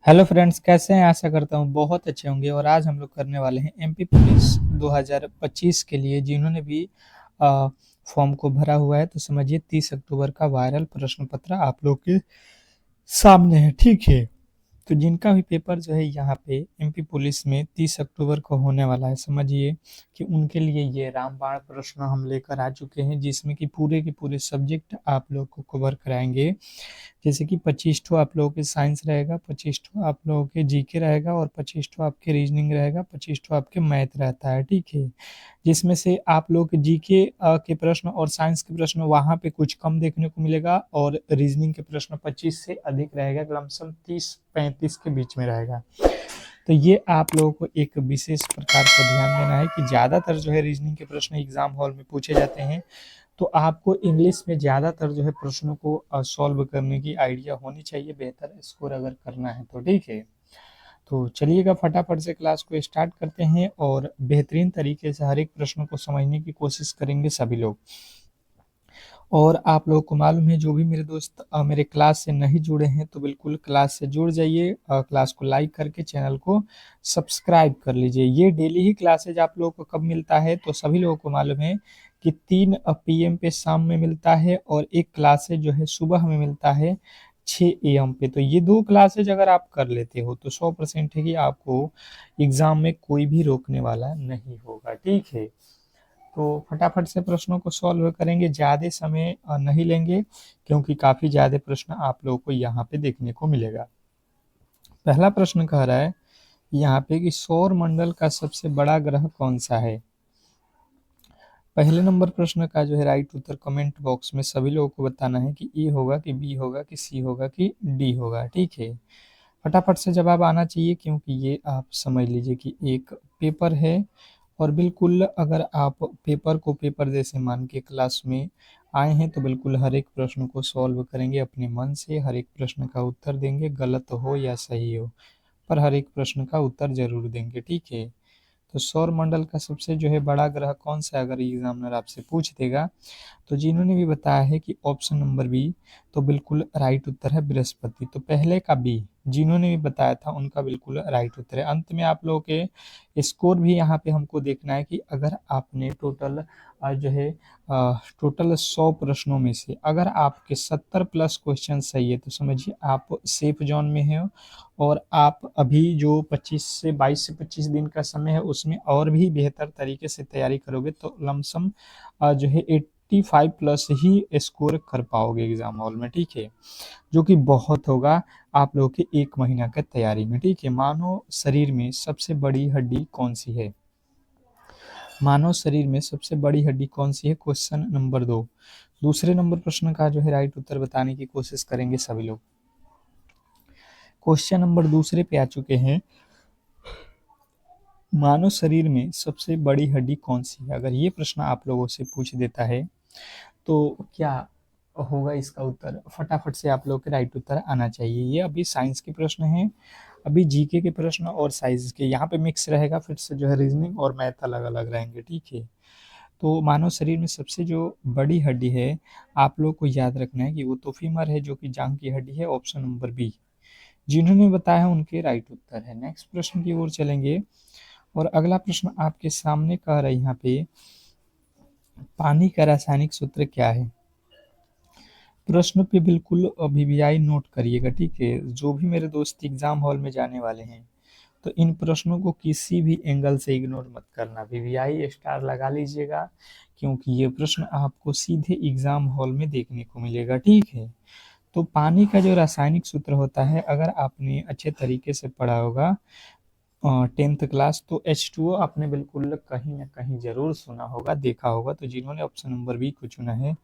Hello friends, कैसे हैं? आशा करता हूँ बहुत अच्छे होंगे। और आज हम लोग करने वाले हैं एमपी पुलिस 2025 के लिए जिन्होंने भी फॉर्म को भरा हुआ है। तो समझिए 30 अक्टूबर का वायरल प्रश्न पत्र आप लोग के सामने है, ठीक है। तो जिनका भी पेपर जो है यहाँ पे एमपी पुलिस में 30 अक्टूबर को होने वाला है, समझिए कि उनके लिए ये रामबाण प्रश्न हम लेकर आ चुके हैं, जिसमें कि पूरे के पूरे सब्जेक्ट आप लोग को कवर कराएंगे। जैसे कि 25 ठो आप लोगों के साइंस रहेगा, 25 ठो आप लोगों के जीके रहेगा और 25 ठो आपके रीजनिंग रहेगा, 25 ठो आपके मैथ रहता है, ठीक है। जिसमें से आप लोग के जीके के प्रश्न और साइंस के प्रश्न वहाँ पे कुछ कम देखने को मिलेगा, और रीजनिंग के प्रश्न 25 से अधिक रहेगा, लमसम 30-35 के बीच में रहेगा। तो ये आप लोगों को एक विशेष प्रकार का ध्यान देना है कि ज़्यादातर जो है रीजनिंग के प्रश्न एग्जाम हॉल में पूछे जाते हैं। तो आपको इंग्लिश में ज़्यादातर जो है प्रश्नों को सॉल्व करने की आइडिया होनी चाहिए, बेहतर स्कोर अगर करना है तो, ठीक है। तो चलिएगा फटाफट से क्लास को स्टार्ट करते हैं और बेहतरीन तरीके से हर एक प्रश्न को समझने की कोशिश करेंगे सभी लोग। और आप लोगों को मालूम है, जो भी मेरे दोस्त मेरे क्लास से नहीं जुड़े हैं तो बिल्कुल क्लास से जुड़ जाइए। क्लास को लाइक करके चैनल को सब्सक्राइब कर लीजिए। ये डेली ही क्लासेज आप लोगों को कब मिलता है तो सभी लोगों को मालूम है कि 3 पीएम पे शाम में मिलता है, और एक क्लासेज जो है सुबह में मिलता है 6 एएम पे। तो ये 2 क्लासेज अगर आप कर लेते हो तो 100% है कि आपको एग्जाम में कोई भी रोकने वाला नहीं होगा, ठीक है। तो फटाफट से प्रश्नों को सॉल्व करेंगे, ज़्यादा समय नहीं लेंगे, क्योंकि काफ़ी ज़्यादा प्रश्न आप लोगों को यहाँ पे देखने को मिलेगा। पहला प्रश्न कह रहा है यहाँ पे कि सौर मंडल का सबसे बड़ा ग्रह कौन सा है। पहले नंबर प्रश्न का जो है राइट उत्तर कमेंट बॉक्स में सभी लोगों को बताना है कि ए होगा कि बी होगा कि सी होगा कि डी होगा, ठीक है। फटाफट से जवाब आना चाहिए, क्योंकि ये आप समझ लीजिए कि एक पेपर है। और बिल्कुल अगर आप पेपर को पेपर जैसे मान के क्लास में आए हैं तो बिल्कुल हर एक प्रश्न को सॉल्व करेंगे अपने मन से, हर एक प्रश्न का उत्तर देंगे, गलत हो या सही हो, पर हर एक प्रश्न का उत्तर जरूर देंगे, ठीक है। तो सौर मंडल का सबसे जो है बड़ा ग्रह कौन सा, अगर एग्जामिनर आपसे पूछ देगा तो जिन्होंने भी बताया है कि ऑप्शन नंबर बी, तो बिल्कुल राइट उत्तर है बृहस्पति। तो पहले का बी जिन्होंने भी बताया था उनका बिल्कुल राइट उत्तर है। अंत में आप लोगों के स्कोर भी यहाँ पे हमको देखना है कि अगर आपने टोटल जो है टोटल 100 प्रश्नों में से अगर आपके 70 प्लस क्वेश्चन सही है तो समझिए आप सेफ जोन में हैं। और आप अभी जो 22 से 25 दिन का समय है उसमें और भी बेहतर तरीके से तैयारी करोगे तो लमसम जो है 85 प्लस ही स्कोर कर पाओगे एग्जाम हॉल में, ठीक है। जो कि बहुत होगा आप लोगों के 1 महीना के तैयारी में, ठीक है। मानव शरीर में सबसे बड़ी हड्डी कौन सी है? मानव शरीर में सबसे बड़ी हड्डी कौन सी है, क्वेश्चन नंबर 2। दूसरे नंबर प्रश्न का जो है राइट उत्तर बताने की कोशिश करेंगे सभी लोग। क्वेश्चन नंबर दूसरे पे आ चुके हैं, मानव शरीर में सबसे बड़ी हड्डी कौन सी है। अगर ये प्रश्न आप लोगों से पूछ देता है तो क्या होगा इसका उत्तर, फटाफट से आप लोग के राइट उत्तर आना चाहिए। ये अभी साइंस के प्रश्न हैं, अभी जीके के प्रश्न और साइंस के यहाँ पे मिक्स रहेगा, फिर से जो है रीजनिंग और मैथ अलग अलग रहेंगे, ठीक है। तो मानव शरीर में सबसे जो बड़ी हड्डी है आप लोग को याद रखना है कि वो तो फीमर है, जो कि जांघ की हड्डी है, ऑप्शन नंबर बी। जिन्होंने बताया है उनके राइट उत्तर है। नेक्स्ट प्रश्न की ओर चलेंगे, और अगला प्रश्न आपके सामने कह रहा है यहाँ पे, पानी का रासायनिक सूत्र क्या है। प्रश्न पे बिल्कुल वीवीआई नोट करिएगा, ठीक है। जो भी मेरे दोस्त एग्जाम हॉल में जाने वाले हैं तो इन प्रश्नों को किसी भी एंगल से इग्नोर मत करना, वीवीआई स्टार लगा लीजिएगा, क्योंकि ये प्रश्न आपको सीधे एग्जाम हॉल में देखने को मिलेगा, ठीक है। तो पानी का जो रासायनिक सूत्र होता है, अगर आपने अच्छे तरीके से पढ़ा होगा 10th क्लास, तो H2O आपने बिल्कुल कहीं ना कहीं जरूर सुना होगा, देखा होगा। तो जिन्होंने ऑप्शन नंबर बी को चुना है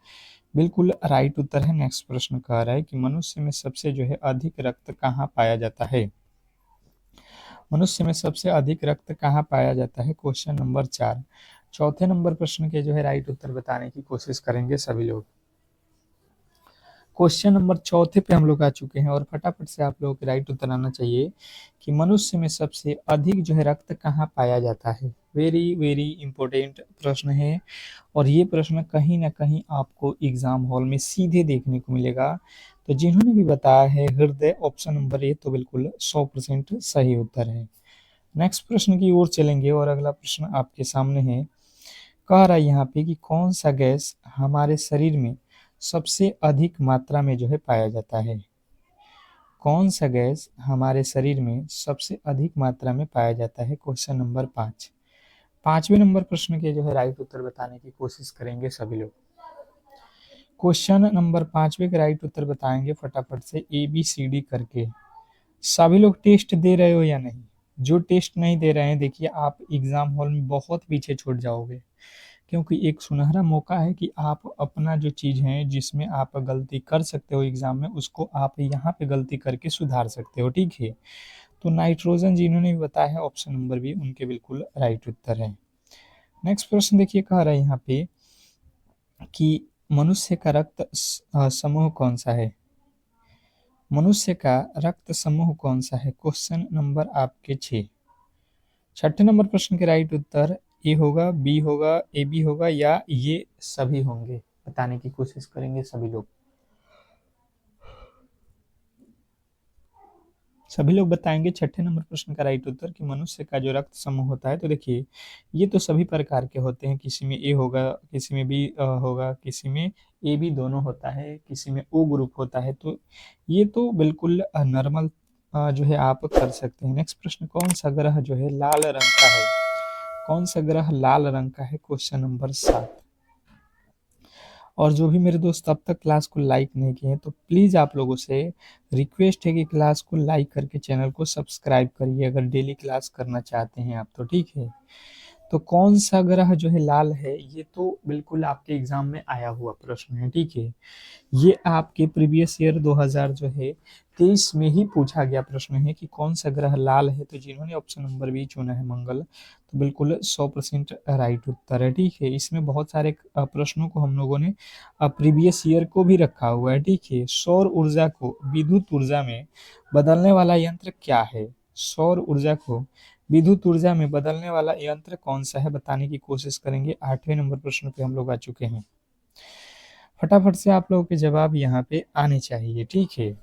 बिल्कुल राइट उत्तर है। नेक्स्ट प्रश्न कह रहा है कि मनुष्य में सबसे जो है अधिक रक्त कहाँ पाया जाता है। मनुष्य में सबसे अधिक रक्त कहाँ पाया जाता है, क्वेश्चन नंबर 4। चौथे नंबर प्रश्न के जो है राइट उत्तर बताने की कोशिश करेंगे सभी लोग। क्वेश्चन नंबर चौथे पे हम लोग आ चुके हैं और फटाफट से आप लोगों के राइट उत्तर आना चाहिए कि मनुष्य में सबसे अधिक जो है रक्त कहाँ पाया जाता है। वेरी वेरी इंपॉर्टेंट प्रश्न है और ये प्रश्न कहीं ना कहीं आपको एग्जाम हॉल में सीधे देखने को मिलेगा। तो जिन्होंने भी बताया है हृदय ऑप्शन नंबर ए, तो बिल्कुल 100% सही उत्तर है। नेक्स्ट प्रश्न की ओर चलेंगे और अगला प्रश्न आपके सामने है। कह रहा है यहाँ पे कि कौन सा गैस हमारे शरीर में सबसे अधिक मात्रा में जो है पाया जाता है। कौन सा गैस हमारे शरीर में सबसे अधिक मात्रा में पाया जाता है, क्वेश्चन नंबर 5। पांचवें नंबर प्रश्न के जो है राइट उत्तर बताने की कोशिश करेंगे सभी लोग। क्वेश्चन नंबर 5वें का राइट उत्तर बताएंगे फटाफट से ABCD करके। सभी लोग टेस्ट दे रहे हो या नहीं? जो टेस्ट नहीं दे रहे हैं देखिए आप एग्जाम हॉल में बहुत पीछे छूट जाओगे, क्योंकि एक सुनहरा मौका है कि आप अपना जो चीज़ है जिसमें आप गलती कर सकते हो एग्जाम में, उसको आप यहाँ पे गलती करके सुधार सकते हो, ठीक है। तो नाइट्रोजन जिन्होंने भी बताया है ऑप्शन नंबर बी उनके बिल्कुल राइट उत्तर है। नेक्स्ट प्रश्न देखिए कह रहा है यहाँ पे कि मनुष्य का रक्त समूह कौन सा है। मनुष्य का रक्त समूह कौन सा है, क्वेश्चन नंबर आपके 6। छठे नंबर प्रश्न के राइट उत्तर ए होगा, बी होगा, ए बी होगा या ये सभी होंगे, बताने की कोशिश करेंगे सभी लोग। सभी लोग बताएंगे छठे नंबर प्रश्न का राइट उत्तर कि मनुष्य का जो रक्त समूह होता है। तो देखिए ये तो सभी प्रकार के होते हैं, किसी में ए होगा, किसी में बी होगा, किसी में ए बी दोनों होता है, किसी में ओ ग्रुप होता है। तो ये तो बिल्कुल नॉर्मल जो है आप कर सकते हैं। नेक्स्ट प्रश्न, कौन सा ग्रह जो है लाल रंग का है। कौन सा ग्रह लाल रंग का है, क्वेश्चन नंबर 7। और जो भी मेरे दोस्त अब तक क्लास को लाइक नहीं किए हैं तो प्लीज़ आप लोगों से रिक्वेस्ट है कि क्लास को लाइक करके चैनल को सब्सक्राइब करिए अगर डेली क्लास करना चाहते हैं आप तो, ठीक है। तो कौन सा ग्रह जो है लाल है, ये तो बिल्कुल आपके एग्जाम में आया हुआ प्रश्न है, ठीक है। ये आपके प्रीवियस ईयर 2000 जो है 23 में ही पूछा गया प्रश्न है कि कौन सा ग्रह लाल है। तो जिन्होंने ऑप्शन नंबर बी चुना है मंगल, तो बिल्कुल 100% राइट उत्तर है, ठीक है। इसमें बहुत सारे प्रश्नों को हम लोगों ने प्रीवियस ईयर को भी रखा हुआ है, ठीक है। सौर ऊर्जा को विद्युत ऊर्जा में बदलने वाला यंत्र क्या है। सौर ऊर्जा को विद्युत ऊर्जा में बदलने वाला यंत्र कौन सा है, बताने की कोशिश करेंगे। 8वें नंबर प्रश्न पे हम लोग आ चुके हैं। फटाफट से आप लोगों के जवाब यहाँ पे आने चाहिए, ठीक है।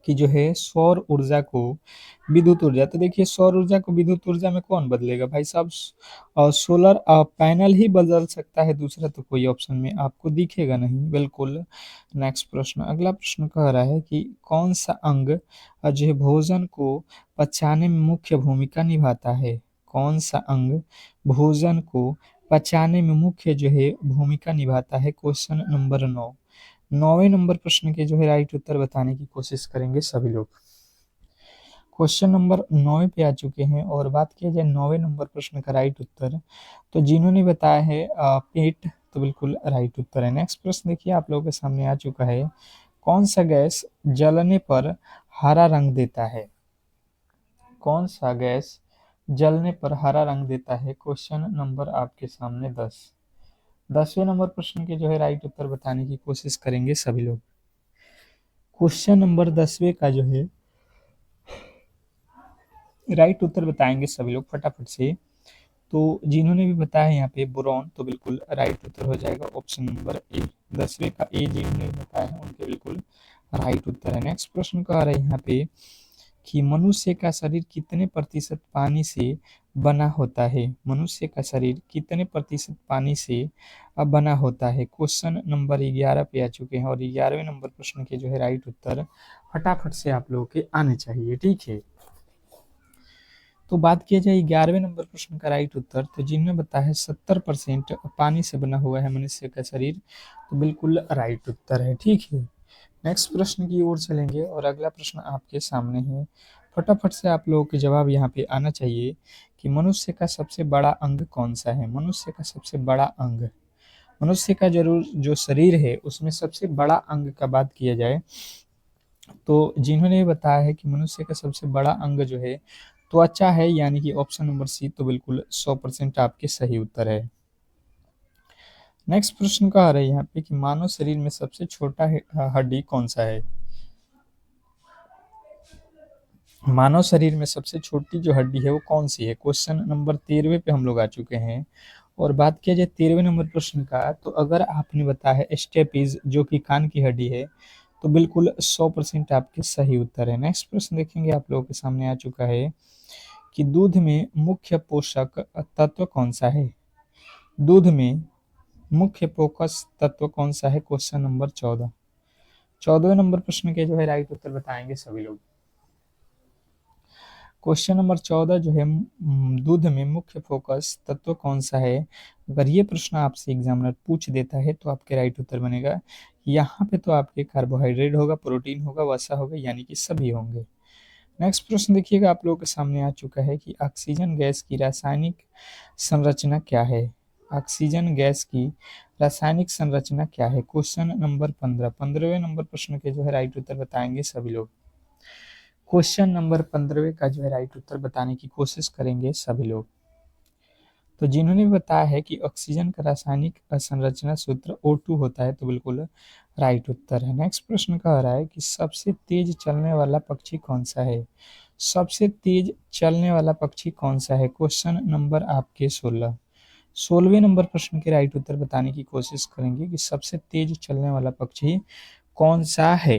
कि जो है सौर ऊर्जा को विद्युत ऊर्जा, तो देखिए सौर ऊर्जा को विद्युत ऊर्जा में कौन बदलेगा भाई साहब। सोलर पैनल ही बदल सकता है, दूसरा तो कोई ऑप्शन में आपको दिखेगा नहीं, बिल्कुल। नेक्स्ट प्रश्न, अगला प्रश्न कह रहा है कि कौन सा अंग जो है भोजन को पचाने में मुख्य भूमिका निभाता है। कौन सा अंग भोजन को पचाने में मुख्य जो है भूमिका निभाता है, क्वेश्चन नंबर 9। 9वें नंबर प्रश्न के जो है राइट उत्तर बताने की कोशिश करेंगे सभी लोग। क्वेश्चन नंबर 9 पे आ चुके हैं और बात किया जाए 9वें नंबर प्रश्न का राइट उत्तर, तो जिन्होंने बताया है पेट, तो बिल्कुल राइट उत्तर है। नेक्स्ट प्रश्न देखिए आप लोगों के सामने आ चुका है। कौन सा गैस जलने पर हरा रंग देता है। कौन सा गैस जलने पर हरा रंग देता है, क्वेश्चन नंबर आपके सामने 10। 10वें नंबर प्रश्न के जो है राइट उत्तर बताने की कोशिश करेंगे सभी लोग। क्वेश्चन नंबर 10वें का जो है राइट उत्तर बताएंगे सभी लोग फटाफट से। तो जिन्होंने भी बताया यहाँ पे बोरॉन, तो बिल्कुल राइट उत्तर हो जाएगा ऑप्शन नंबर ए। 10वें का ए जिन्होंने भी बताया है उनके बिल्कुल राइट उत्तर है। नेक्स्ट प्रश्न का आ रहा है यहाँ पे कि मनुष्य का शरीर कितने प्रतिशत पानी से बना होता है। मनुष्य का शरीर कितने प्रतिशत पानी से बना होता है, क्वेश्चन नंबर 11 पे आ चुके हैं और 11वें नंबर प्रश्न के जो है राइट उत्तर फटाफट से आप लोगों के आने चाहिए, ठीक है। तो बात किया जाए 11वें नंबर प्रश्न का राइट उत्तर, तो जिन्होंने बताया है 70% पानी से बना हुआ है मनुष्य का शरीर, तो बिल्कुल राइट उत्तर है, ठीक है। नेक्स्ट प्रश्न की ओर चलेंगे और अगला प्रश्न आपके सामने है। फटाफट से आप लोगों के जवाब यहाँ पे आना चाहिए कि मनुष्य का सबसे बड़ा अंग कौन सा है। मनुष्य का सबसे बड़ा अंग, मनुष्य का जरूर जो शरीर है उसमें सबसे बड़ा अंग का बात किया जाए, तो जिन्होंने बताया है कि मनुष्य का सबसे बड़ा अंग जो है त्वचा है, यानी कि ऑप्शन नंबर सी, तो बिल्कुल 100% आपके सही उत्तर है। नेक्स्ट प्रश्न का आ रहा है यहाँ पे कि मानव शरीर में सबसे छोटा हड्डी कौन सा है। मानव शरीर में सबसे छोटी जो हड्डी है वो कौन सी है। क्वेश्चन नंबर 13 पे हम लोग आ चुके हैं। और बात किया जाए 13वें नंबर प्रश्न का, तो अगर आपने बताया है स्टेपीज जो कि कान की हड्डी है, तो बिल्कुल 100% आपके सही उत्तर है। नेक्स्ट प्रश्न देखेंगे, आप लोगों के सामने आ चुका है कि दूध में मुख्य पोषक तत्व कौन सा है। दूध में मुख्य पोषक तत्व कौन सा है। Question number 14। 14वें नंबर प्रश्न के जो है राइट उत्तर बताएंगे सभी लोग। क्वेश्चन नंबर 14 जो है दूध में मुख्य फोकस तत्व कौन सा है। अगर ये प्रश्न आपसे एग्जामिनर पूछ देता है तो आपके राइट उत्तर बनेगा यहाँ पे तो आपके कार्बोहाइड्रेट होगा, प्रोटीन होगा, वसा होगा, यानी कि सभी होंगे। नेक्स्ट प्रश्न देखिएगा, आप लोगों के सामने आ चुका है कि ऑक्सीजन गैस की रासायनिक संरचना क्या है। ऑक्सीजन गैस की रासायनिक संरचना क्या है। Question number 15। 15वें नंबर प्रश्न के जो है राइट उत्तर बताएंगे सभी लोग। क्वेश्चन नंबर 15वें का जो है राइट उत्तर बताने की कोशिश करेंगे सभी लोग। तो जिन्होंने बताया है कि ऑक्सीजन का रासायनिक संरचना सूत्र O2 होता है, तो बिल्कुल राइट उत्तर है। नेक्स्ट प्रश्न कह रहा है कि सबसे तेज चलने वाला पक्षी कौन सा है। सबसे तेज चलने वाला पक्षी कौन सा है। क्वेश्चन नंबर आपके 16। 16वें नंबर प्रश्न के राइट उत्तर बताने की कोशिश करेंगे कि सबसे तेज चलने वाला पक्षी कौन सा है।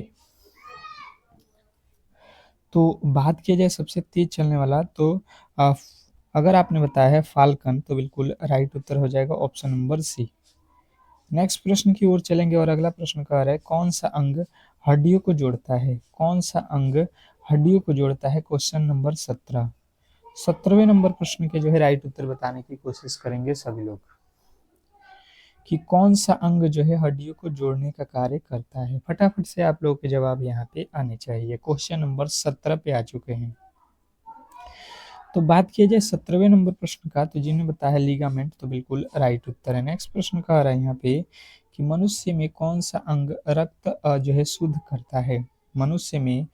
तो बात किया जाए सबसे तेज चलने वाला, तो अ, अगर आपने बताया है फाल्कन, तो बिल्कुल राइट उत्तर हो जाएगा ऑप्शन नंबर सी। नेक्स्ट प्रश्न की ओर चलेंगे और अगला प्रश्न कह रहा है कौन सा अंग हड्डियों को जोड़ता है। कौन सा अंग हड्डियों को जोड़ता है। Question number 17। 17वें नंबर प्रश्न के जो है राइट उत्तर बताने की कोशिश करेंगे सभी लोग कि कौन सा अंग जो है हड्डियों को जोड़ने का कार्य करता है। फटाफट से आप लोगों के जवाब यहाँ पे आने चाहिए। क्वेश्चन नंबर 17 पे आ चुके हैं। तो बात किया जाए 17वें नंबर प्रश्न का, तो जिन्होंने बताया लिगामेंट, तो बिल्कुल राइट उत्तर है। नेक्स्ट प्रश्न का आ रहा है यहाँ पे कि मनुष्य में कौन सा अंग रक्त जो है शुद्ध करता है। मनुष्य में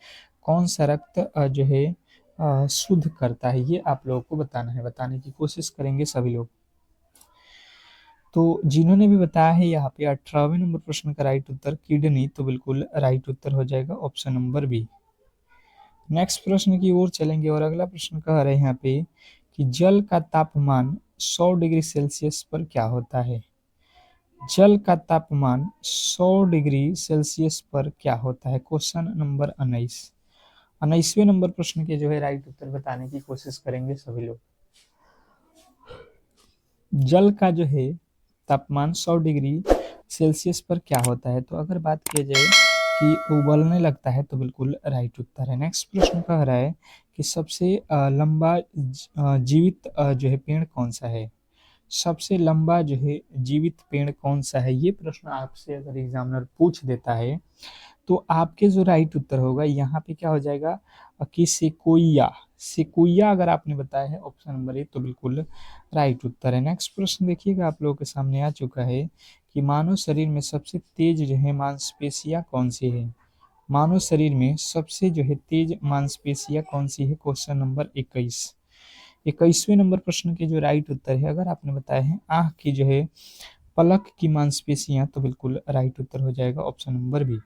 कौन सा रक्त जो है शुद्ध करता है, ये आप लोगों को बताना है। बताने की कोशिश करेंगे सभी लोग। तो जिन्होंने भी बताया है यहाँ पे 18वें नंबर प्रश्न का राइट उत्तर किडनी, तो बिल्कुल राइट उत्तर हो जाएगा ऑप्शन नंबर बी। नेक्स्ट प्रश्न की ओर चलेंगे और अगला प्रश्न कह रहे हैं यहाँ पे कि जल का तापमान 100 डिग्री सेल्सियस पर क्या होता है। जल का तापमान 100 डिग्री सेल्सियस पर क्या होता है। Question number 19। 19वें नंबर प्रश्न के जो है राइट उत्तर बताने की कोशिश करेंगे सभी लोग। जल का जो है तापमान 100 डिग्री सेल्सियस पर क्या होता है, तो अगर बात की जाए कि उबलने लगता है, तो बिल्कुल राइट उत्तर है। नेक्स्ट प्रश्न कह रहा है कि सबसे लंबा जीवित जो है पेड़ कौन सा है। सबसे लंबा जो है जीवित पेड़ कौन सा है, ये प्रश्न आपसे अगर एग्जामिनर पूछ देता है, तो आपके जो राइट उत्तर होगा यहाँ पे क्या हो जाएगा कि सेकोइया। सेकोइया अगर आपने बताया है ऑप्शन नंबर ए, तो बिल्कुल राइट उत्तर है। नेक्स्ट प्रश्न देखिएगा, आप लोगों के सामने आ चुका है कि मानव शरीर में सबसे तेज जो है मांसपेशियां कौन सी है। मानव शरीर में सबसे जो है तेज मांसपेशियां कौन सी है। Question number 21। 21वें नंबर प्रश्न के जो राइट उत्तर है, अगर आपने बताया है आंख की जो है पलक की मांसपेशियां, तो बिल्कुल राइट उत्तर हो जाएगा ऑप्शन नंबर बी।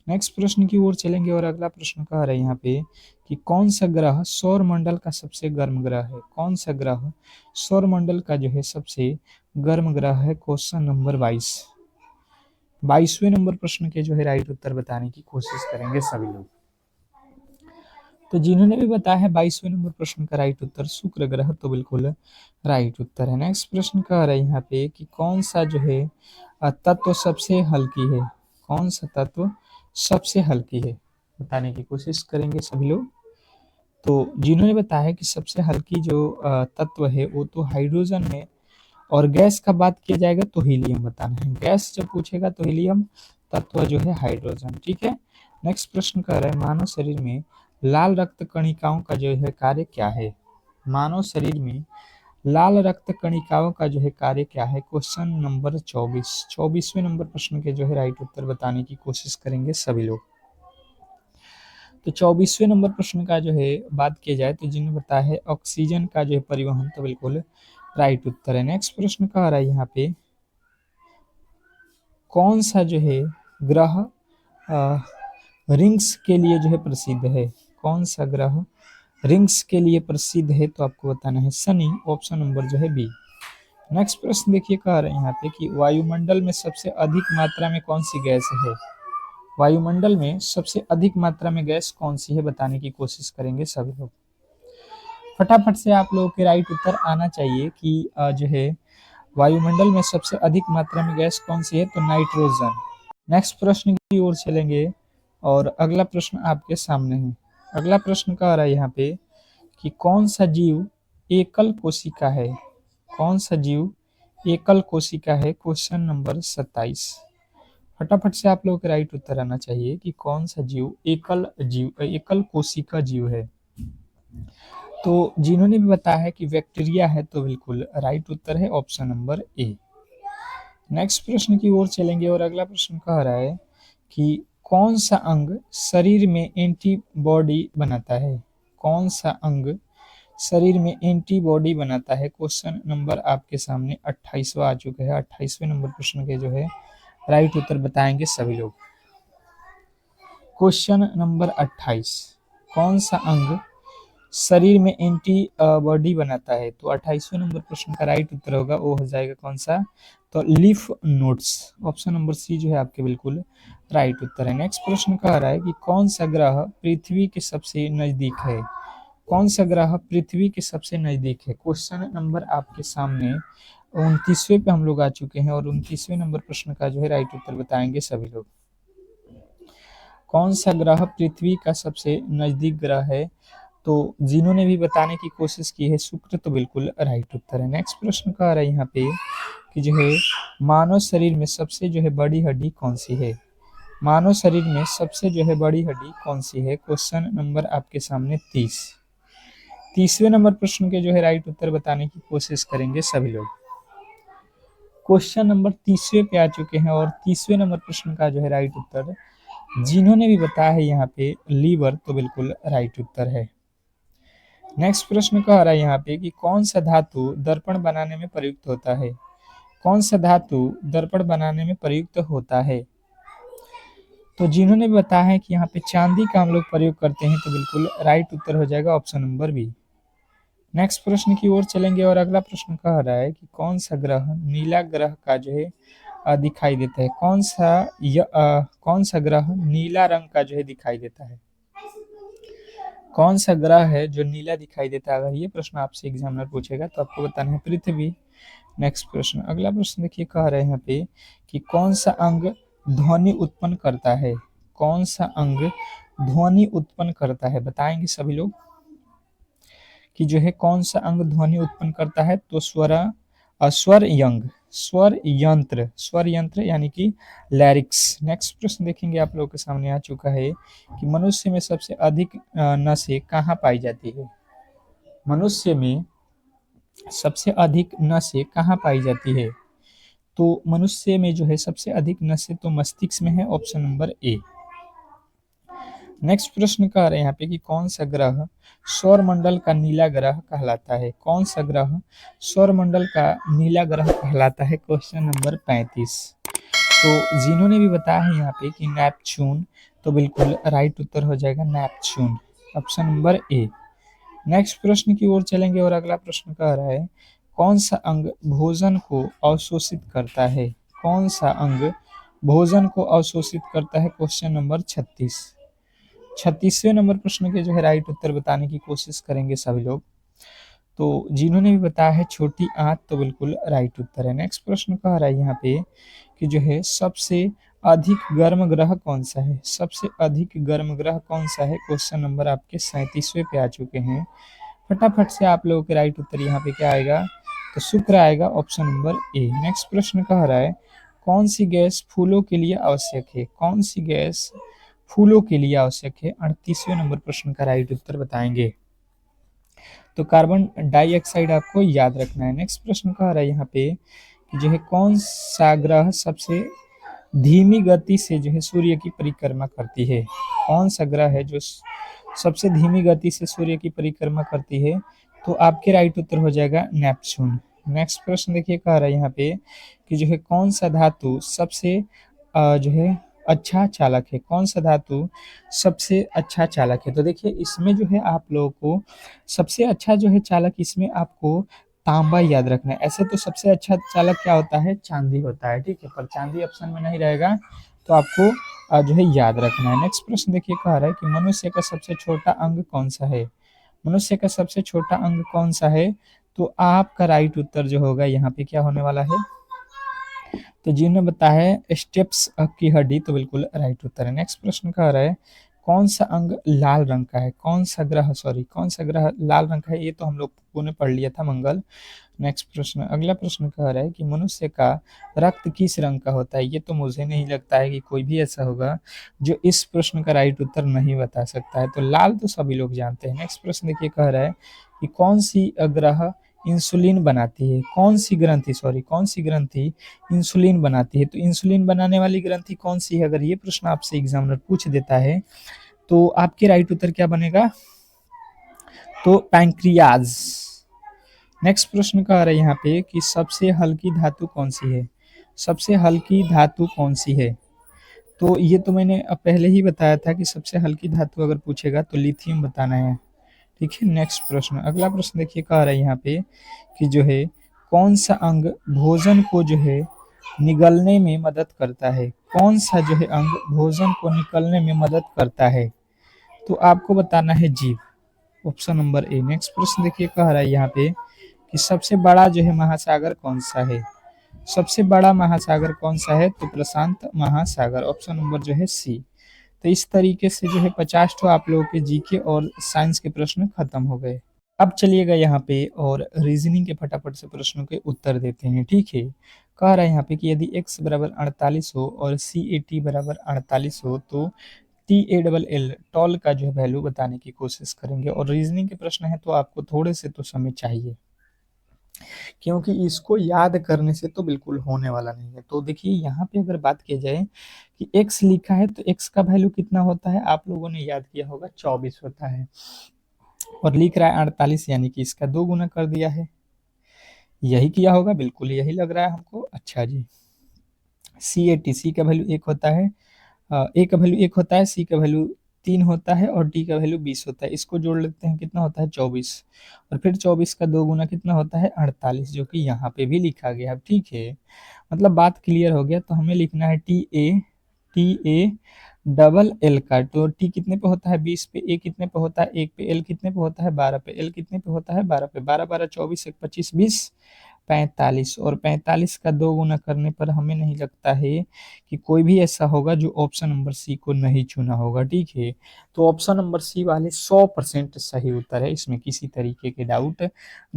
नेक्स्ट प्रश्न की ओर चलेंगे और अगला प्रश्न कह रहा है यहाँ पे कि कौन सा ग्रह सौर मंडल का सबसे गर्म ग्रह है। कौन सा ग्रह सौर मंडल का जो है सबसे गर्म ग्रह है। Question number 22। 22वें नंबर प्रश्न के जो है राइट उत्तर बताने की कोशिश करेंगे सभी लोग। तो जिन्होंने भी बताया है 22वें नंबर प्रश्न का राइट उत्तर शुक्र ग्रह, तो बिल्कुल राइट उत्तर है। नेक्स्ट प्रश्न कह रहा है यहाँ पे कि कौन सा जो है तत्व सबसे हल्की है। कौन सा तत्व सबसे हल्की है, बताने की कोशिश करेंगे सभी लोग। तो जिन्होंने बताया है कि सबसे हल्की जो तत्व है वो तो हाइड्रोजन है, और गैस का बात किया जाएगा तो हीलियम बताना है। गैस जब पूछेगा तो हीलियम, तत्व जो है हाइड्रोजन। ठीक है। नेक्स्ट प्रश्न कह रहा है मानव शरीर में लाल रक्त कणिकाओं का जो है कार्य क्या है। मानव शरीर में लाल रक्त कणिकाओं का जो है कार्य क्या है। Question number 24। 24वें नंबर प्रश्न के जो है राइट उत्तर बताने की कोशिश करेंगे सभी लोग। तो 24वें नंबर प्रश्न का जो है बात किया जाए तो जिन्होंने बताया है ऑक्सीजन का जो है परिवहन, तो बिल्कुल राइट उत्तर है। नेक्स्ट प्रश्न कह रहा है यहाँ पे कौन सा जो है ग्रह रिंग्स के लिए जो है प्रसिद्ध है? कौन सा ग्रह रिंग्स के लिए प्रसिद्ध है? तो आपको बताना है शनि, ऑप्शन नंबर जो है बी। नेक्स्ट प्रश्न देखिए, कह रहे हैं यहाँ पे कि वायुमंडल में सबसे अधिक मात्रा में कौन सी गैस है? वायुमंडल में सबसे अधिक मात्रा में गैस कौन सी है, बताने की कोशिश करेंगे सभी लोग। फटाफट से आप लोगों के राइट उत्तर आना चाहिए कि जो है वायुमंडल में सबसे अधिक मात्रा में गैस कौन सी है? तो नाइट्रोजन। नेक्स्ट प्रश्न की ओर चलेंगे और अगला प्रश्न आपके सामने है। अगला प्रश्न कह रहा है यहाँ पे कि कौन सा जीव एकल कोशिका है? कौन सा जीव एकल कोशिका है? Question number 27। फटाफट से आप लोगों के राइट उत्तर आना चाहिए कि कौन सा जीव एकल कोशिका जीव है। तो जिन्होंने भी बताया है कि बैक्टीरिया है, तो बिल्कुल राइट उत्तर है ऑप्शन नंबर ए। नेक्स्ट प्रश्न की ओर चलेंगे और अगला प्रश्न कह रहा है कि कौन सा अंग शरीर में एंटीबॉडी बनाता है? कौन सा अंग शरीर में एंटीबॉडी बनाता है? क्वेश्चन नंबर आपके सामने 28वां आ चुका है। 28वें नंबर प्रश्न के जो है राइट उत्तर बताएंगे सभी लोग। क्वेश्चन नंबर 28, कौन सा अंग शरीर में एंटीबॉडी बनाता है? तो 28वें नंबर प्रश्न का राइट उत्तर होगा, वो हो जाएगा कौन सा? तो लिफ नोड्स, ऑप्शन नंबर सी जो है आपके बिल्कुल राइट उत्तर है। नेक्स्ट प्रश्न कह रहा है कि कौन सा ग्रह पृथ्वी के सबसे नजदीक है? कौन सा ग्रह पृथ्वी के सबसे नजदीक है? क्वेश्चन नंबर आपके सामने 29वें पे हम लोग आ चुके हैं और 29वें नंबर प्रश्न का जो है राइट उत्तर बताएंगे सभी लोग। कौन सा ग्रह पृथ्वी का सबसे नजदीक ग्रह है? तो जिन्होंने भी बताने की कोशिश की है शुक्र, तो बिल्कुल राइट उत्तर है। नेक्स्ट प्रश्न कह रहा है यहाँ पे कि जो है मानव शरीर में सबसे जो है बड़ी हड्डी कौन सी है? मानव शरीर में सबसे जो है बड़ी हड्डी कौन सी है? क्वेश्चन नंबर आपके सामने 30वें नंबर प्रश्न के जो है राइट उत्तर बताने की कोशिश करेंगे सभी लोग। क्वेश्चन नंबर 30वें पे आ चुके हैं और 30वें नंबर प्रश्न का जो है राइट उत्तर जिन्होंने भी बताया है यहाँ पे लीवर, तो बिल्कुल राइट उत्तर है। नेक्स्ट प्रश्न कह रहा है यहाँ पे कि कौन सा धातु दर्पण बनाने में प्रयुक्त होता है? कौन सा धातु दर्पण बनाने में प्रयुक्त होता है? तो जिन्होंने भी बताया है कि यहाँ पे चांदी का हम लोग प्रयोग करते हैं, तो बिल्कुल राइट उत्तर हो जाएगा ऑप्शन नंबर बी। नेक्स्ट प्रश्न की ओर चलेंगे और अगला प्रश्न कह रहा है कि कौन सा ग्रह नीला ग्रह का जो है दिखाई देता है? कौन सा ग्रह नीला रंग का जो है दिखाई देता है? कौन सा ग्रह है जो नीला दिखाई देता है? अगर ये प्रश्न आपसे एग्जामिनर पूछेगा तो आपको बताना है पृथ्वी। नेक्स्ट प्रश्न, अगला प्रश्न देखिए, कह रहे हैं यहाँ पे कि कौन सा अंग ध्वनि उत्पन्न करता है? कौन सा अंग ध्वनि उत्पन्न करता है? बताएंगे सभी लोग कि जो है कौन सा अंग ध्वनि उत्पन्न करता है? तो स्वर यंत्र यानी कि लैरिक्स। नेक्स्ट प्रश्न देखेंगे आप लोगों के सामने आ चुका है कि मनुष्य में सबसे अधिक नसें कहाँ पाई जाती है? मनुष्य में सबसे अधिक नसें कहाँ पाई जाती है? तो मनुष्य में जो है सबसे अधिक नसें तो मस्तिष्क में है, ऑप्शन नंबर ए। नेक्स्ट प्रश्न कह रहे हैं यहाँ पे कि कौन सा ग्रह सौर मंडल का नीला ग्रह कहलाता है? कौन सा ग्रह सौर मंडल का नीला ग्रह कहलाता है? Question number 35। तो जिन्होंने भी बताया है यहाँ पे कि नेपच्यून, तो बिल्कुल राइट उत्तर हो जाएगा Neptune, option number A. Next प्रश्न की ओर चलेंगे और अगला प्रश्न कह रहा है कौन सा अंग भोजन को अवशोषित करता है? कौन सा अंग भोजन को अवशोषित करता है? क्वेश्चन नंबर 36वें नंबर प्रश्न के जो है राइट उत्तर बताने की कोशिश करेंगे सभी लोग। तो जिन्होंने भी बताया है छोटी आंत, तो बिल्कुल राइट उत्तर है। नेक्स्ट प्रश्न कह रहा है यहाँ पे कि जो है सबसे अधिक गर्म ग्रह कौन सा है? सबसे अधिक गर्म ग्रह कौन सा है? क्वेश्चन नंबर आपके 37वें पे आ चुके हैं। फटाफट से आप लोगों के राइट उत्तर यहाँ पे क्या आएगा? तो शुक्र आएगा, ऑप्शन नंबर ए। नेक्स्ट प्रश्न कह रहा है कौन सी गैस फूलों के लिए आवश्यक है? कौन सी गैस फूलों के लिए आवश्यक है? 38वें नंबर प्रश्न का राइट उत्तर बताएंगे। तो कार्बन डाइऑक्साइड आपको याद रखना है। नेक्स्ट प्रश्न कह रहा है यहाँ पे कि जो है कौन सा ग्रह सबसे धीमी गति से जो है सूर्य की परिक्रमा करती है? कौन सा ग्रह है जो सबसे धीमी गति से सूर्य की परिक्रमा करती है? तो आपके राइट उत्तर हो जाएगा नेपच्यून। नेक्स्ट प्रश्न देखिए, कह रहा है यहाँ पे कि जो है कौन सा धातु सबसे जो है अच्छा चालक है? कौन सा धातु सबसे अच्छा चालक है? तो देखिए इसमें जो है आप लोगों को सबसे अच्छा जो है चालक इसमें आपको तांबा याद रखना है। ऐसे तो सबसे अच्छा चालक क्या होता है? चांदी होता है, ठीक है? पर चांदी ऑप्शन में नहीं रहेगा, तो आपको जो है याद रखना है। नेक्स्ट प्रश्न देखिए कह रहा है कि मनुष्य का सबसे छोटा अंग कौन सा है? मनुष्य का सबसे छोटा अंग कौन सा है? तो आपका राइट उत्तर जो होगा यहाँ पे क्या होने वाला है? तो जिन्होंने बताया है स्टेप्स की हड्डी, तो बिल्कुल राइट उत्तर है। नेक्स्ट प्रश्न कह रहा है कौन सा अंग लाल रंग का है? कौन सा ग्रह लाल रंग का है? ये तो हम लोगों ने पढ़ लिया था, मंगल। नेक्स्ट प्रश्न, अगला प्रश्न कह रहा है कि मनुष्य का रक्त किस रंग का होता है? ये तो मुझे नहीं लगता है कि कोई भी ऐसा होगा जो इस प्रश्न का राइट उत्तर नहीं बता सकता है। तो लाल तो सभी लोग जानते हैं। नेक्स्ट प्रश्न देखिए कह रहा है कि कौन सी ग्रह इंसुलिन बनाती है? कौन सी ग्रंथि इंसुलिन बनाती है? तो इंसुलिन बनाने वाली ग्रंथि कौन सी है? अगर ये प्रश्न आपसे एग्जामिनर पूछ देता है तो आपके राइट उत्तर क्या बनेगा? तो पैंक्रियाज। नेक्स्ट प्रश्न कह रहा है यहाँ पे कि सबसे हल्की धातु कौन सी है? सबसे हल्की धातु कौन सी है? तो ये तो मैंने पहले ही बताया था कि सबसे हल्की धातु अगर पूछेगा तो लिथियम बताना है, ठीक है? नेक्स्ट प्रश्न, अगला प्रश्न देखिए कह रहा है यहाँ पे कि जो है कौन सा अंग भोजन को जो है निगलने में मदद करता है? कौन सा जो है अंग भोजन को निकलने में मदद करता है? तो आपको बताना है जीभ, ऑप्शन नंबर ए। नेक्स्ट प्रश्न देखिए कह रहा है यहाँ पे कि सबसे बड़ा जो है महासागर कौन सा है? सबसे बड़ा महासागर कौन सा है? तो प्रशांत महासागर, ऑप्शन नंबर जो है सी। तो इस तरीके से जो है 50 तो आप लोगों के जीके और साइंस के प्रश्न खत्म हो गए। अब चलिएगा यहाँ पे और रीजनिंग के फटाफट से प्रश्नों के उत्तर देते हैं, ठीक है? कह रहा है यहाँ पे कि यदि x बराबर 48 हो और सी ए टी बराबर 48 हो तो T A double L toll का जो है वैल्यू बताने की कोशिश करेंगे। और रीजनिंग के प्रश्न है तो आपको थोड़े से तो समय चाहिए, क्योंकि इसको याद करने से तो बिल्कुल होने वाला नहीं है। तो देखिए यहाँ पे अगर बात की जाए कि x लिखा है तो x का वैल्यू कितना होता है? आप लोगों ने याद किया होगा 24 होता है, और लिख रहा है 48, यानी कि इसका 2 गुना कर दिया है। यही किया होगा, बिल्कुल यही लग रहा है हमको। अच्छा जी, सी ए टी, सी का वैल्यू एक होता है, ए का वैल्यू एक होता है, सी का वैल्यू 3 होता है और टी का वैल्यू 20 होता है। इसको जोड़ लेते हैं, कितना होता है? 24। और फिर 24 का 2 गुना कितना होता है? 48, जो कि यहाँ पे भी लिखा गया है, ठीक है? मतलब बात क्लियर हो गया। तो हमें लिखना है टी ए डबल एल का। तो टी कितने पे होता है? 20 पे। ए कितने पे होता है? 1 पे। एल कितने पे होता है? 12 पे। एल कितने पे होता है? 12 पे। 12 12 24 1 25 20 45, और 45 का 2 गुना करने पर हमें नहीं लगता है कि कोई भी ऐसा होगा जो ऑप्शन नंबर सी को नहीं चुना होगा, ठीक है? तो ऑप्शन नंबर सी वाले 100% सही उत्तर है, इसमें किसी तरीके के डाउट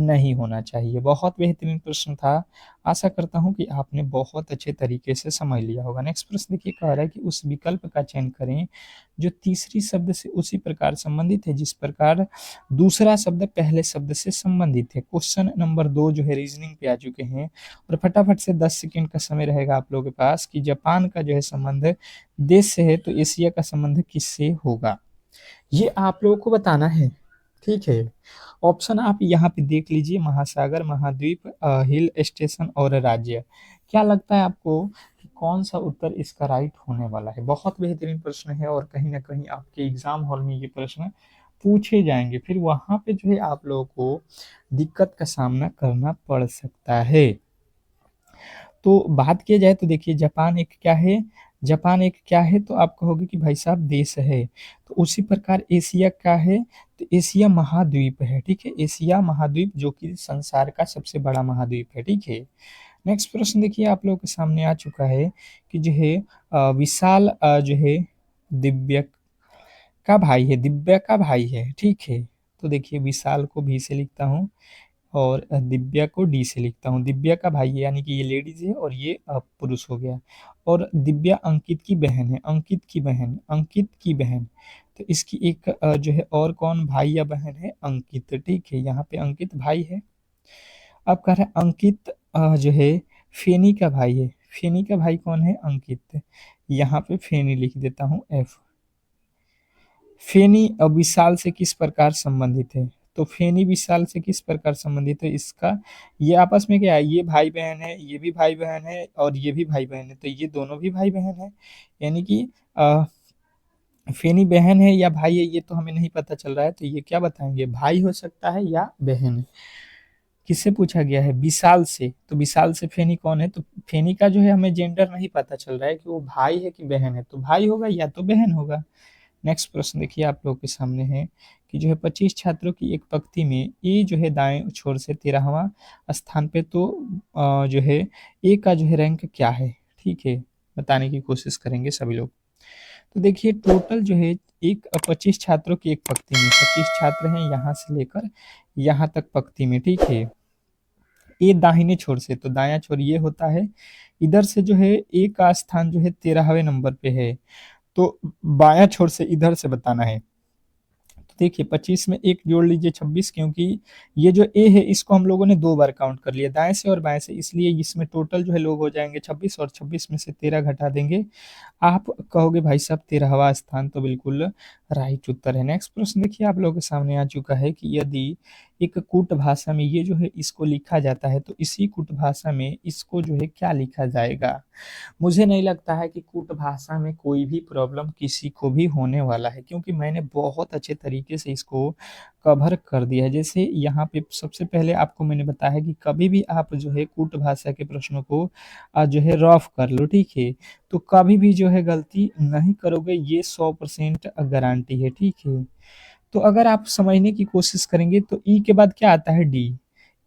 नहीं होना चाहिए। बहुत बेहतरीन प्रश्न था, आशा करता हूँ कि आपने बहुत अच्छे तरीके से समझ लिया होगा। नेक्स्ट प्रश्न देखिए कह रहा है कि उस विकल्प का चयन करें जो तीसरी शब्द से उसी प्रकार संबंधित है जिस प्रकार दूसरा शब्द पहले शब्द से संबंधित है। क्वेश्चन नंबर 2 जो है रीजनिंग पे आ चुके हैं, और फटाफट से 10 सेकंड का समय रहेगा आप लोगों के पास कि जापान का जो है संबंध देश से है तो एशिया का संबंध किससे होगा? ये आप लोगों को बताना है, ठीक है? ऑप्शन आप यहाँ पे देख लीजिए, महासागर, महाद्वीप, हिल स्टेशन और राज्य। क्या लगता है आपको कि कौन सा उत्तर इसका राइट होने वाला है? बहुत बेहतरीन प्रश्न है और कहीं ना कहीं आपके एग्जाम हॉल में ये प्रश्न पूछे जाएंगे, फिर वहां पे जो है आप लोगों को दिक्कत का सामना करना पड़ सकता है। तो बात किया जाए तो देखिए जापान एक क्या है? जापान एक क्या है? तो आप कहोगे कि भाई साहब देश है। तो उसी प्रकार एशिया क्या है? तो एशिया महाद्वीप है, ठीक है? एशिया महाद्वीप जो कि संसार का सबसे बड़ा महाद्वीप है, ठीक है? नेक्स्ट प्रश्न देखिए आप लोगों के सामने आ चुका है कि जो है विशाल जो है दिव्य का भाई है, दिव्या का भाई है, ठीक है? तो देखिए विशाल को भी से लिखता हूँ और दिव्या को डी से लिखता हूँ। दिव्या का भाई है, यानी कि ये लेडीज है और ये पुरुष हो गया। और दिव्या अंकित की बहन है, अंकित की बहन। तो इसकी एक जो है और कौन भाई या बहन है? अंकित, ठीक है? यहाँ पे अंकित भाई है। अब कह रहा है अंकित जो है फेनी का भाई है। फेनी का भाई कौन है? अंकित। यहाँ पे फेनी लिख देता हूँ, एफ। फेनी अब विशाल से किस प्रकार संबंधित है? तो फेनी विशाल से किस प्रकार संबंधित है इसका, ये आपस में क्या है, ये भाई बहन है, ये भी भाई बहन है और ये भी भाई बहन है, तो ये दोनों भी भाई बहन है। यानी कि फेनी बहन है या भाई है ये तो हमें नहीं पता चल रहा है, तो ये क्या बताएंगे, भाई हो सकता है या बहन। किससे पूछा गया है, विशाल से, तो विशाल से फेनी कौन है, तो फेनी का जो है हमें जेंडर नहीं पता चल रहा है कि वो भाई है कि बहन है, तो भाई होगा या तो बहन होगा। नेक्स्ट प्रश्न देखिए आप लोग के सामने है कि जो है 25 छात्रों की एक पंक्ति में ए जो है दाएं छोर से 13वां स्थान पे, तो जो है ए का जो है रैंक क्या है, ठीक है, बताने की कोशिश करेंगे सभी लोग। तो देखिए टोटल जो है एक 25 छात्रों की एक पंक्ति में 25 छात्र हैं यहाँ से लेकर यहाँ तक पंक्ति में, ठीक है। ए दाहिने छोर से, तो दायां छोर ये होता है, इधर से जो है ए का स्थान जो है 13वें नंबर पे है, तो बायां छोर से इधर से बताना है। तो देखिए 25 में एक जोड़ लीजिए 26, क्योंकि ये जो ए है इसको हम लोगों ने दो बार काउंट कर लिया दाएं से और बाएं से, इसलिए इसमें टोटल जो है लोग हो जाएंगे 26 और 26 में से 13 घटा देंगे। आप कहोगे भाई साहब 13वां स्थान, तो बिल्कुल राइट उत्तर है। नेक्स्ट प्रश्न देखिए आप लोगों के सामने आ चुका है कि यदि एक कूट भाषा में ये जो है इसको लिखा जाता है, तो इसी कूट भाषा में इसको जो है क्या लिखा जाएगा। मुझे नहीं लगता है कि कूट भाषा में कोई भी प्रॉब्लम किसी को भी होने वाला है, क्योंकि मैंने बहुत अच्छे तरीके से इसको कवर कर दिया है। जैसे यहाँ पे सबसे पहले आपको मैंने बताया है कि कभी भी आप जो है कूट भाषा के प्रश्नों को जो है रफ कर लो, ठीक है, तो कभी भी जो है गलती नहीं करोगे, ये 100% गारंटी है, ठीक है। तो अगर आप समझने की कोशिश करेंगे तो ई के बाद क्या आता है, डी,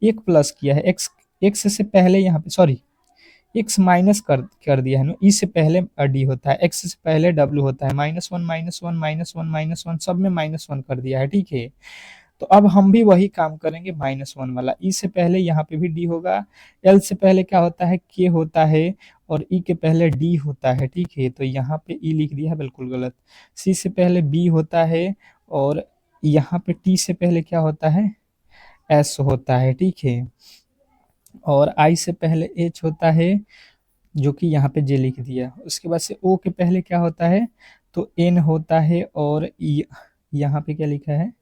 एक प्लस किया है, एक्स एक्स से पहले यहाँ पे सॉरी एक्स माइनस कर दिया है ना, ई से पहले डी होता है, एक्स से पहले डब्ल्यू होता है, -1 -1 -1 -1 सब में -1 कर दिया है, ठीक है। तो अब हम भी वही काम करेंगे, -1 वाला, ई से पहले यहाँ पे भी डी होगा, एल से पहले क्या होता है, के होता है, और ई के पहले डी होता है, ठीक है, तो यहाँ पे ई लिख दिया है, बिल्कुल गलत। सी से पहले बी होता है, और यहाँ पे टी से पहले क्या होता है, एस होता है, ठीक है, और आई से पहले एच होता है, जो कि यहाँ पे जे लिख दिया। उसके बाद से ओ के पहले क्या होता है, तो एन होता है, और यहाँ पे क्या लिखा है,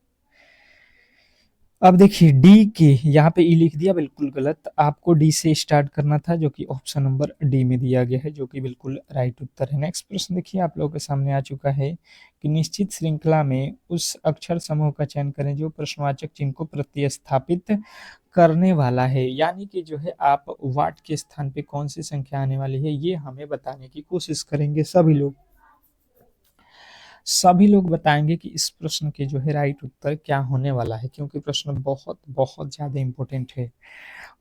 अब देखिए डी के यहाँ पे ई लिख दिया, बिल्कुल गलत, आपको डी से स्टार्ट करना था, जो कि ऑप्शन नंबर डी में दिया गया है, जो कि बिल्कुल राइट उत्तर है। नेक्स्ट प्रश्न देखिए आप लोगों के सामने आ चुका है कि निश्चित श्रृंखला में उस अक्षर समूह का चयन करें जो प्रश्नवाचक चिन्ह को प्रतिस्थापित करने वाला है, यानी कि जो है आप वाट के स्थान पे कौन सी संख्या आने वाली है ये हमें बताने की कोशिश करेंगे सभी लोग बताएंगे कि इस प्रश्न के जो है राइट उत्तर क्या होने वाला है, क्योंकि प्रश्न बहुत बहुत ज़्यादा इम्पोर्टेंट है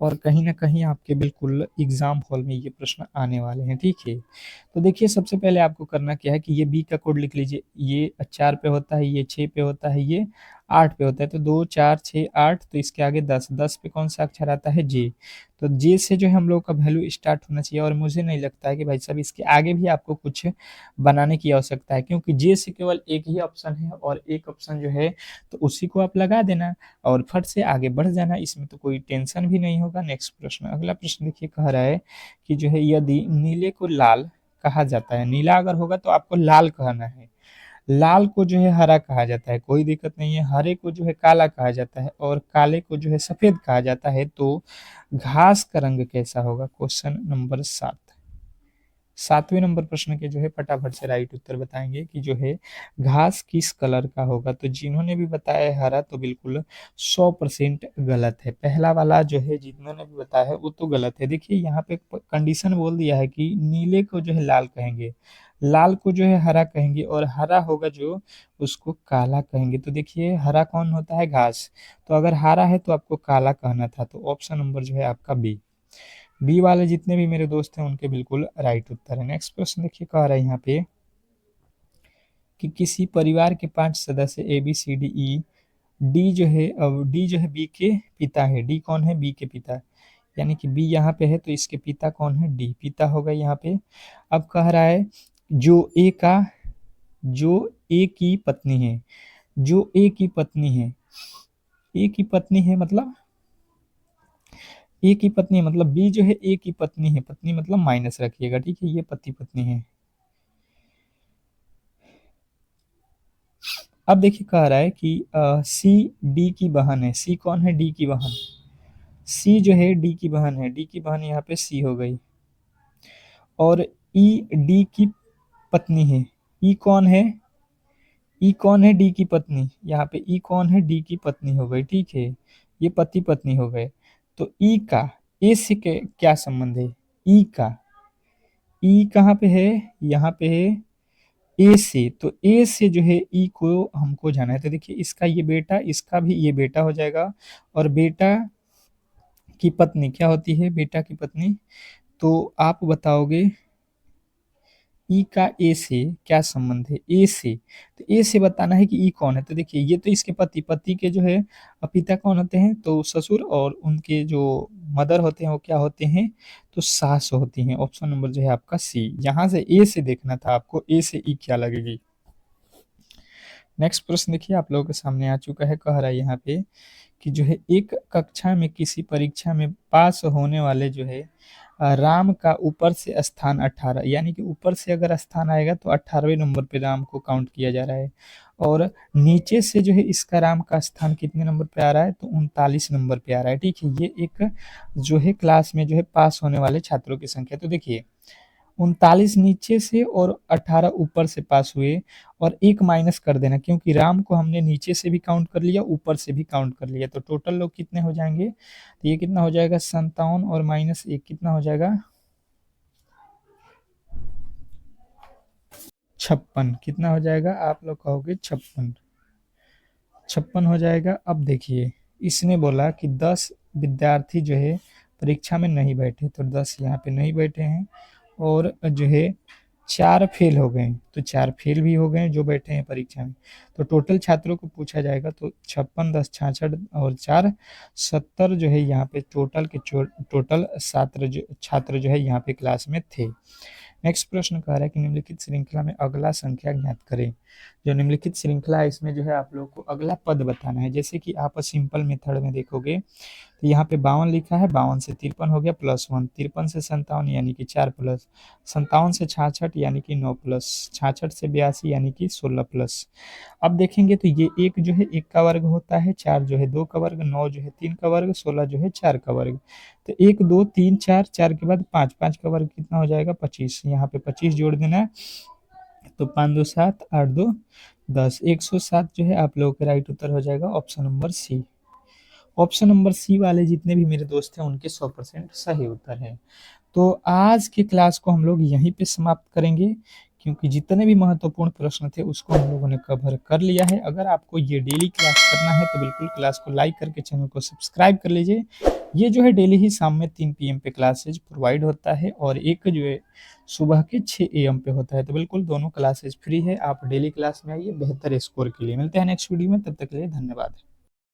और कहीं ना कहीं आपके बिल्कुल एग्जाम हॉल में ये प्रश्न आने वाले हैं, ठीक है। तो देखिए सबसे पहले आपको करना क्या है कि ये बी का कोड लिख लीजिए, ये 4 पे होता है, ये 6 पे होता है, ये 8 पे होता है, तो 2 4 6 8, तो इसके आगे 10, 10 पे कौन सा अक्षर आता है, जे, तो जे से जो है हम लोग का वैल्यू स्टार्ट होना चाहिए, और मुझे नहीं लगता है कि भाई साहब इसके आगे भी आपको कुछ बनाने की आवश्यकता है, क्योंकि जे से केवल एक ही ऑप्शन है और एक ऑप्शन जो है तो उसी को आप लगा देना और फट से आगे बढ़ जाना, इसमें तो कोई टेंशन भी नहीं होगा। नेक्स्ट प्रश्न, अगला प्रश्न देखिए कह रहा है कि जो है यदि नीले को लाल कहा जाता है, नीला अगर होगा तो आपको लाल कहना है, लाल को जो है हरा कहा जाता है, कोई दिक्कत नहीं है, हरे को जो है काला कहा जाता है और काले को जो है सफेद कहा जाता है, तो घास का रंग कैसा होगा, क्वेश्चन नंबर 7। 7वें नंबर प्रश्न के जो है फटाफट से राइट उत्तर बताएंगे कि जो है घास किस कलर का होगा, तो जिन्होंने भी बताया है हरा तो बिल्कुल 100% गलत है, पहला वाला जो है जिन्होंने भी बताया है वो तो गलत है। देखिए यहाँ पे कंडीशन बोल दिया है कि नीले को जो है लाल कहेंगे, लाल को जो है हरा कहेंगे और हरा होगा जो उसको काला कहेंगे, तो देखिए हरा कौन होता है, घास, तो अगर हरा है तो आपको काला कहना था, तो ऑप्शन नंबर जो है आपका बी, बी वाले जितने भी मेरे दोस्त हैं उनके बिल्कुल राइट उत्तर है। नेक्स्ट क्वेश्चन देखिए कह रहा है यहाँ पे कि किसी परिवार के 5 सदस्य A B C D E, D जो है डी जो है बी के पिता है, डी कौन है, बी के पिता, यानी कि बी यहाँ पे है तो इसके पिता कौन है, डी पिता होगा यहाँ पे। अब कह रहा है जो ए का जो ए की पत्नी है, जो ए की पत्नी है, ए की पत्नी है मतलब ए की पत्नी है मतलब बी जो है ए की पत्नी है, पत्नी मतलब माइनस रखिएगा, ठीक है, ये पति पत्नी है। अब देखिए कह रहा है कि सी डी की बहन है। सी कौन है? डी की बहन। सी जो है डी की बहन है। डी की बहन यहाँ पे सी हो गई। और ई डी की पत्नी है। ई कौन है? ई कौन है? डी की पत्नी। यहाँ पे ई कौन है? डी की पत्नी हो गई, ठीक है। ये पति पत्नी हो गए। तो ई का ए से क्या संबंध है? ई का, ई कहाँ पे है? यहाँ पे है ए से। तो ए से जो है ई को हमको जाना है। तो देखिए इसका ये बेटा, इसका भी ये बेटा हो जाएगा। और बेटा की पत्नी क्या होती है? बेटा की पत्नी। तो आप बताओगे ई का ए से क्या संबंध है? ए से, तो ए से बताना है कि ई कौन है। तो देखिए ये तो इसके पति, पति के जो है पिता कौन होते हैं? तो ससुर। और उनके जो मदर होते हैं वो क्या होते हैं? तो सास होती हैं। ऑप्शन नंबर जो है आपका सी। यहाँ से ए से देखना था आपको, ए से ई क्या लगेगी। नेक्स्ट प्रश्न देखिए आप लोगों के सामने आ चुका है। कह रहा है यहाँ पे कि जो है एक कक्षा में किसी परीक्षा में पास होने वाले जो है राम का ऊपर से स्थान 18, यानी कि ऊपर से अगर स्थान आएगा तो 18वें नंबर पे राम को काउंट किया जा रहा है। और नीचे से जो है इसका राम का स्थान कितने नंबर पे आ रहा है? तो 39 नंबर पे आ रहा है, ठीक है। ये एक जो है क्लास में जो है पास होने वाले छात्रों की संख्या। तो देखिए 39 नीचे से और 18 ऊपर से पास हुए। और एक माइनस कर देना, क्योंकि राम को हमने नीचे से भी काउंट कर लिया, ऊपर से भी काउंट कर लिया। तो टोटल लोग कितने हो जाएंगे? तो ये कितना हो जाएगा? 57 और माइनस एक कितना हो जाएगा? 56। कितना हो जाएगा? आप लोग कहोगे 56। 56 हो जाएगा। अब देखिए इसने बोला कि 10 विद्यार्थी जो है परीक्षा में नहीं बैठे, तो 10 यहाँ पे नहीं बैठे हैं। और जो है 4 फेल हो गए, तो 4 फेल भी हो गए जो बैठे हैं परीक्षा में। तो टोटल छात्रों को पूछा जाएगा तो 56 10 66 और 4 70 जो है यहाँ पे टोटल के टोटल छात्र जो है यहाँ पे क्लास में थे। नेक्स्ट प्रश्न कह रहा है कि निम्नलिखित श्रृंखला में अगला संख्या ज्ञात करें। जो निम्नलिखित श्रृंखला है इसमें जो है आप लोगों को अगला पद बताना है। जैसे कि आप सिंपल मेथड में देखोगे तो यहाँ पे 52 लिखा है, 52 से 53 हो गया +1, 53 से 57 यानी कि 4 प्लस, 57 से 66 यानी कि 9 प्लस, 66 से 82 यानी कि 16 प्लस। अब देखेंगे तो ये एक जो है 1 का वर्ग होता है, 4 जो है 2 का वर्ग, 9 जो है 3 का वर्ग, 16 जो है 4 का वर्ग। तो 1 2 3 4, 4 के बाद 5, 5 का वर्ग कितना हो जाएगा? 25। यहाँ पे 25 जोड़ देना है। तो 5 2 7, 8 2 10, 107 जो है आप लोगों का राइट उत्तर हो जाएगा option number C. Option number C वाले जितने भी मेरे दोस्त हैं उनके 100% सही उत्तर है। तो आज की क्लास को हम लोग यहीं पे समाप्त करेंगे, क्योंकि जितने भी महत्वपूर्ण प्रश्न थे उसको हम लोगों ने कवर कर लिया है। अगर आपको ये डेली क्लास करना है तो बिल्कुल क्लास को लाइक करके चैनल को सब्सक्राइब कर लीजिए। ये जो है डेली ही शाम में 3 PM पे क्लासेज प्रोवाइड होता है, और एक जो है सुबह के 6 AM पे होता है। तो बिल्कुल दोनों क्लासेज फ्री है, आप डेली क्लास में आइए बेहतर स्कोर के लिए। मिलते हैं नेक्स्ट वीडियो में, तब तक के लिए धन्यवाद।